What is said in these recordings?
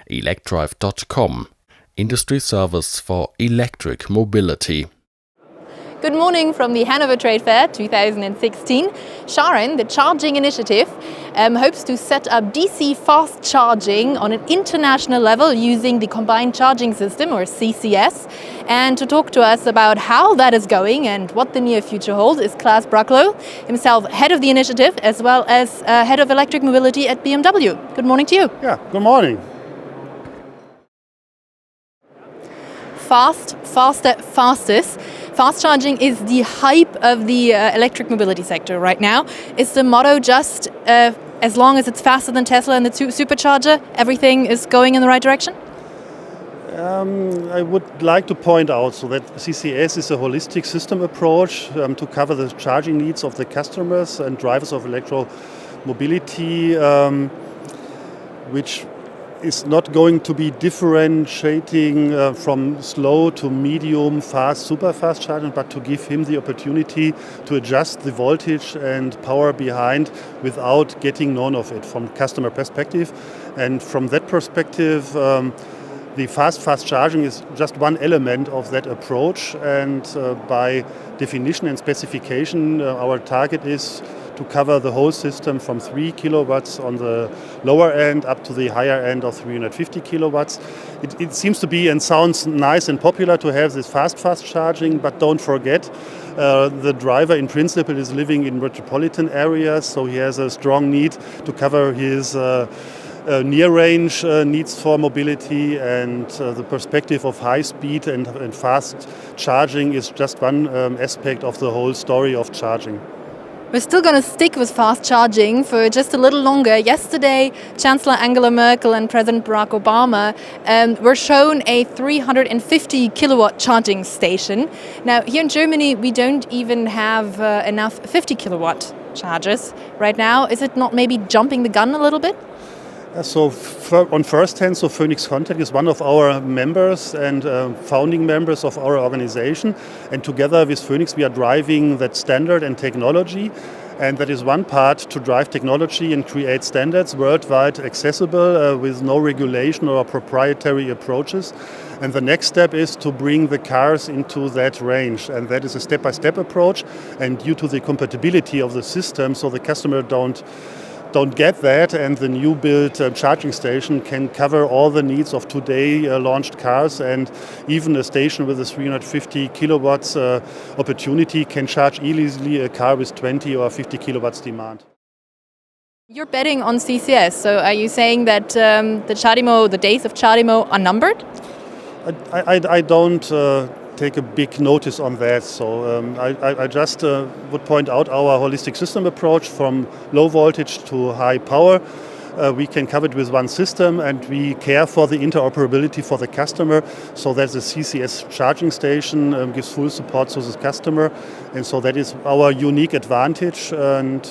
electrive.com, industry service for electric mobility. Good morning from the Hannover Trade Fair 2016. CharIn, the charging initiative, hopes to set up DC fast charging on an international level using the combined charging system, or CCS. And to talk to us about how that is going and what the near future holds is Claas Bracklo, himself head of the initiative as well as head of electric mobility at BMW. Good morning to you. Yeah, good morning. Fastest. Fast charging is the hype of the electric mobility sector right now. Is the motto just as long as it's faster than Tesla and the Supercharger, everything is going in the right direction? I would like to point out that CCS is a holistic system approach to cover the charging needs of the customers and drivers of electromobility, which is not going to be differentiating from slow to medium, fast, super fast charging, but to give him the opportunity to adjust the voltage and power behind without getting none of it from customer perspective. And from that perspective, the fast charging is just one element of that approach. And by definition and specification, our target is to cover the whole system from 3 kilowatts on the lower end up to the higher end of 350 kilowatts. It seems to be and sounds nice and popular to have this fast charging, but don't forget the driver in principle is living in metropolitan areas, so he has a strong need to cover his near range needs for mobility, and the perspective of high speed and fast charging is just one aspect of the whole story of charging. We're still going to stick with fast charging for just a little longer. Yesterday, Chancellor Angela Merkel and President Barack Obama were shown a 350 kilowatt charging station. Now, here in Germany, we don't even have enough 50 kilowatt chargers right now. Is it not maybe jumping the gun a little bit? So on first hand, Phoenix Contact is one of our members and founding members of our organization. And together with Phoenix, we are driving that standard and technology. And that is one part to drive technology and create standards worldwide accessible with no regulation or proprietary approaches. And the next step is to bring the cars into that range. And that is a step-by-step approach. And due to the compatibility of the system, so the customer don't get that, and the new built charging station can cover all the needs of today launched cars, and even a station with a 350 kilowatts opportunity can charge easily a car with 20 or 50 kilowatts demand. You're betting on CCS, so are you saying that the days of CharIn are numbered? I don't take a big notice on that. So I just would point out our holistic system approach from low voltage to high power. We can cover it with one system, and we care for the interoperability for the customer, so that the CCS charging station gives full support to the customer. And so that is our unique advantage. And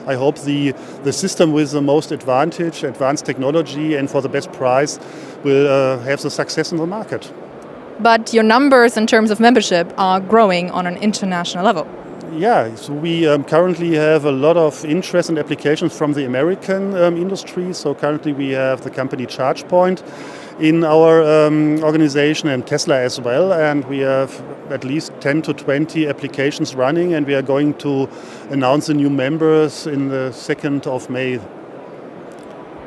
I hope the system with the most advanced technology and for the best price will have the success in the market. But your numbers in terms of membership are growing on an international level. Yeah, so we currently have a lot of interest and applications from the American industry. So currently we have the company Chargepoint in our organization, and Tesla as well. And we have at least 10 to 20 applications running, and we are going to announce the new members in the 2nd of May.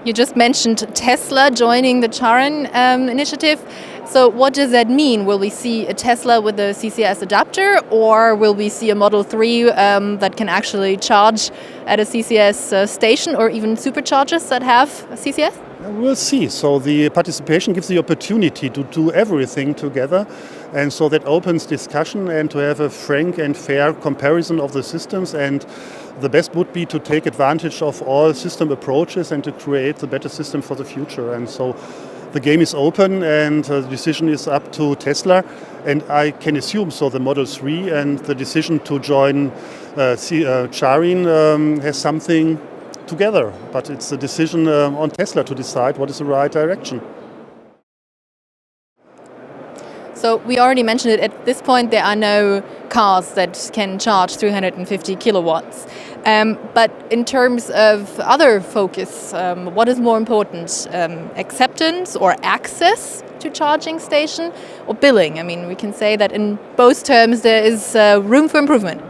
You just mentioned Tesla joining the CharIn initiative. So what does that mean? Will we see a Tesla with a CCS adapter, or will we see a Model 3 that can actually charge at a CCS station, or even superchargers that have a CCS? We'll see. So the participation gives the opportunity to do everything together. And so that opens discussion and to have a frank and fair comparison of the systems. And the best would be to take advantage of all system approaches and to create the better system for the future. And so the game is open, and the decision is up to Tesla. And I can assume so the Model 3 and the decision to join CharIn has something together. But it's a decision on Tesla to decide what is the right direction. So we already mentioned it, at this point there are no cars that can charge 350 kilowatts. But in terms of other focus, what is more important, acceptance or access to charging station, or billing? I mean, we can say that in both terms there is room for improvement.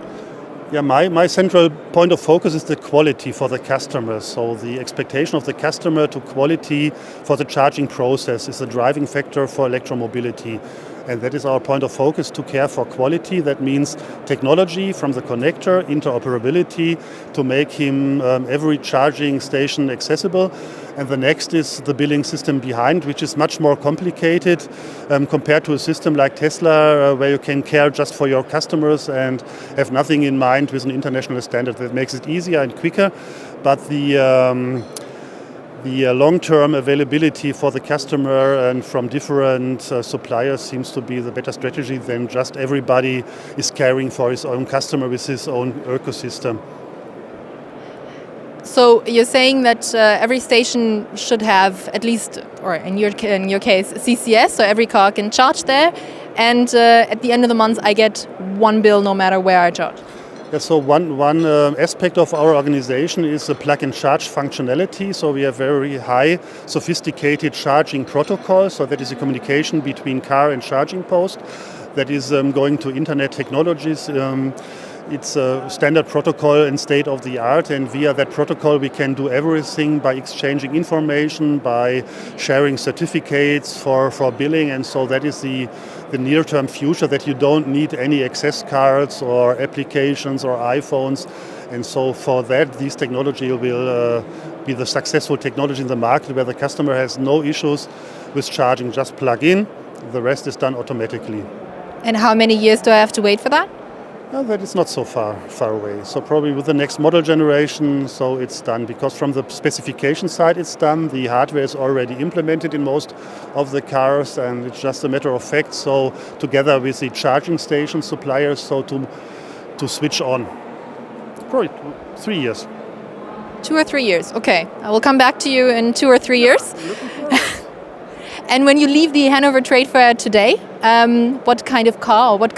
Yeah, my central point of focus is the quality for the customer. So the expectation of the customer to quality for the charging process is a driving factor for electromobility. And that is our point of focus, to care for quality. That means technology from the connector, interoperability to make him every charging station accessible. And the next is the billing system behind, which is much more complicated compared to a system like Tesla, where you can care just for your customers and have nothing in mind with an international standard. That makes it easier and quicker. But the long-term availability for the customer and from different suppliers seems to be the better strategy than just everybody is caring for his own customer with his own ecosystem. So you're saying that every station should have at least, or in your case, CCS, so every car can charge there, and at the end of the month I get one bill no matter where I charge. Yeah, so one aspect of our organization is the plug-and-charge functionality. So we have very high, sophisticated charging protocols. So that is a communication between car and charging post. That is going to internet technologies. It's a standard protocol and state of the art, and via that protocol we can do everything by exchanging information, by sharing certificates for billing, and so that is the near-term future, that you don't need any access cards or applications or iPhones. And so for that, this technology will be the successful technology in the market, where the customer has no issues with charging, just plug in, the rest is done automatically. And how many years do I have to wait for that? No, that is not so far away. So probably with the next model generation, so it's done. Because from the specification side it's done, the hardware is already implemented in most of the cars, and it's just a matter of fact, so together with the charging station suppliers, so to switch on. Probably 3 years. 2 or 3 years, okay. I will come back to you in 2 or 3 years. And when you leave the Hannover Trade Fair today, what kind of car or what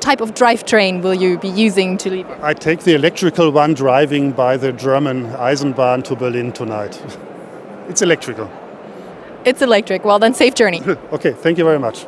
type of drivetrain will you be using to leave? I take the electrical one, driving by the German Eisenbahn to Berlin tonight. It's electrical. It's electric. Well, then safe journey. Okay, thank you very much.